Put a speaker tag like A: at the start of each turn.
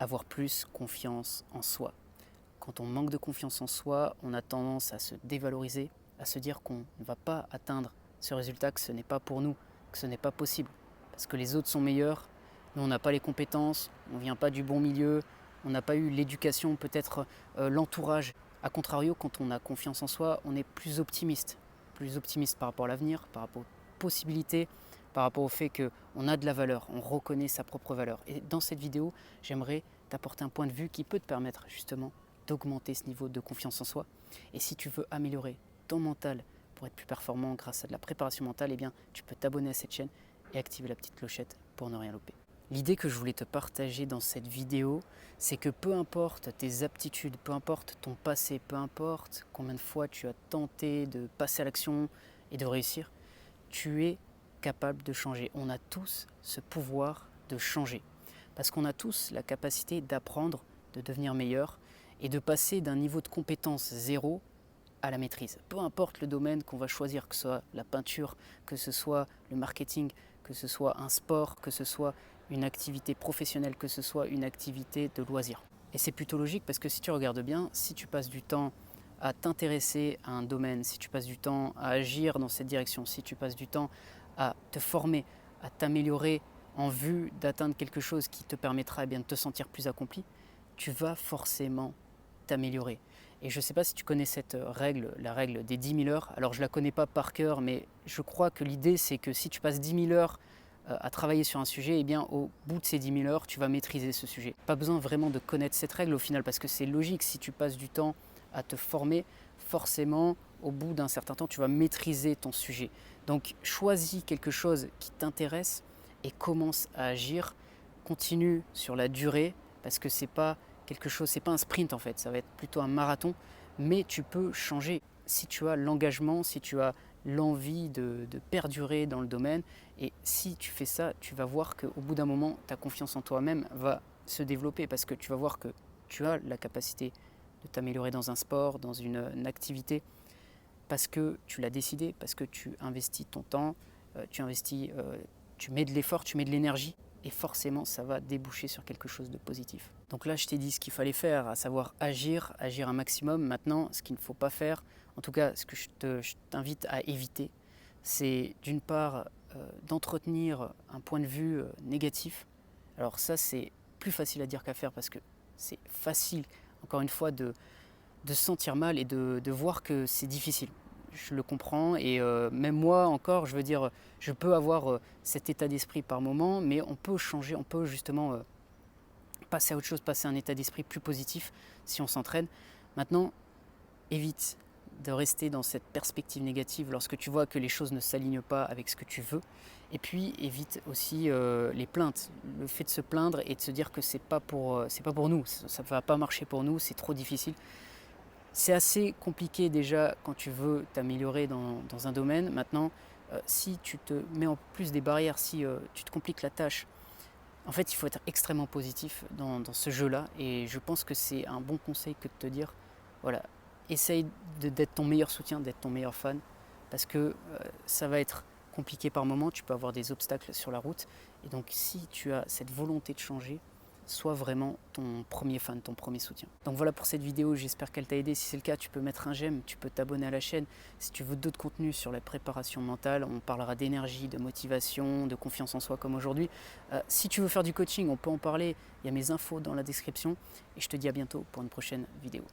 A: avoir plus confiance en soi. Quand on manque de confiance en soi, on a tendance à se dévaloriser, à se dire qu'on ne va pas atteindre ce résultat, que ce n'est pas pour nous, que ce n'est pas possible. Parce que les autres sont meilleurs, nous on n'a pas les compétences, on ne vient pas du bon milieu, on n'a pas eu l'éducation, peut-être l'entourage. A contrario, quand on a confiance en soi, on est plus optimiste par rapport à l'avenir, par rapport aux possibilités, par rapport au fait qu'on a de la valeur, on reconnaît sa propre valeur. Et dans cette vidéo, j'aimerais t'apporter un point de vue qui peut te permettre justement d'augmenter ce niveau de confiance en soi. Et si tu veux améliorer ton mental pour être plus performant grâce à de la préparation mentale, eh bien, tu peux t'abonner à cette chaîne et activer la petite clochette pour ne rien louper. L'idée que je voulais te partager dans cette vidéo, c'est que peu importe tes aptitudes, peu importe ton passé, peu importe combien de fois tu as tenté de passer à l'action et de réussir, tu es capable de changer. On a tous ce pouvoir de changer. Parce qu'on a tous la capacité d'apprendre, de devenir meilleur et de passer d'un niveau de compétence zéro à la maîtrise. Peu importe le domaine qu'on va choisir, que ce soit la peinture, que ce soit le marketing, que ce soit un sport, que ce soit une activité professionnelle, que ce soit une activité de loisir. Et c'est plutôt logique parce que si tu regardes bien, si tu passes du temps à t'intéresser à un domaine, si tu passes du temps à agir dans cette direction, si tu passes du temps à te former, à t'améliorer en vue d'atteindre quelque chose qui te permettra de te sentir plus accompli, tu vas forcément t'améliorer. Et je ne sais pas si tu connais cette règle, la règle des 10 000 heures. Alors je ne la connais pas par cœur, mais je crois que l'idée c'est que si tu passes 10 000 heures à travailler sur un sujet, eh bien au bout de ces 10 000 heures, tu vas maîtriser ce sujet. Pas besoin vraiment de connaître cette règle au final, parce que c'est logique, si tu passes du temps à te former, forcément, au bout d'un certain temps, tu vas maîtriser ton sujet. Donc choisis quelque chose qui t'intéresse et commence à agir. Continue sur la durée, parce que c'est pas quelque chose, c'est pas un sprint en fait, ça va être plutôt un marathon, mais tu peux changer si tu as l'engagement, si tu as l'envie de perdurer dans le domaine. Et si tu fais ça, tu vas voir qu'au bout d'un moment, ta confiance en toi-même va se développer parce que tu vas voir que tu as la capacité de t'améliorer dans un sport, dans une activité, parce que tu l'as décidé, parce que tu investis ton temps, tu mets de l'effort, tu mets de l'énergie, et forcément ça va déboucher sur quelque chose de positif. Donc là je t'ai dit ce qu'il fallait faire, à savoir agir un maximum. Maintenant ce qu'il ne faut pas faire, en tout cas ce que je t'invite à éviter, c'est d'une part d'entretenir un point de vue négatif. Alors ça c'est plus facile à dire qu'à faire parce que c'est facile encore une fois de se sentir mal et de voir que c'est difficile. Je le comprends et même moi encore, je veux dire, je peux avoir cet état d'esprit par moment, mais on peut changer, on peut justement passer à autre chose, passer à un état d'esprit plus positif si on s'entraîne. Maintenant, évite de rester dans cette perspective négative lorsque tu vois que les choses ne s'alignent pas avec ce que tu veux. Et puis évite aussi les plaintes, le fait de se plaindre et de se dire que c'est pas pour nous, ça ne va pas marcher pour nous, c'est trop difficile. C'est assez compliqué déjà quand tu veux t'améliorer dans un domaine. Maintenant, si tu te mets en plus des barrières, si tu te compliques la tâche, en fait, il faut être extrêmement positif dans ce jeu-là. Et je pense que c'est un bon conseil que de te dire, voilà, essaye d'être ton meilleur soutien, d'être ton meilleur fan, parce que ça va être compliqué par moment, tu peux avoir des obstacles sur la route. Et donc, si tu as cette volonté de changer, sois vraiment ton premier fan, ton premier soutien. Donc voilà pour cette vidéo, j'espère qu'elle t'a aidé. Si c'est le cas, tu peux mettre un j'aime, tu peux t'abonner à la chaîne. Si tu veux d'autres contenus sur la préparation mentale, on parlera d'énergie, de motivation, de confiance en soi comme aujourd'hui. Si tu veux faire du coaching, on peut en parler, il y a mes infos dans la description. Et je te dis à bientôt pour une prochaine vidéo.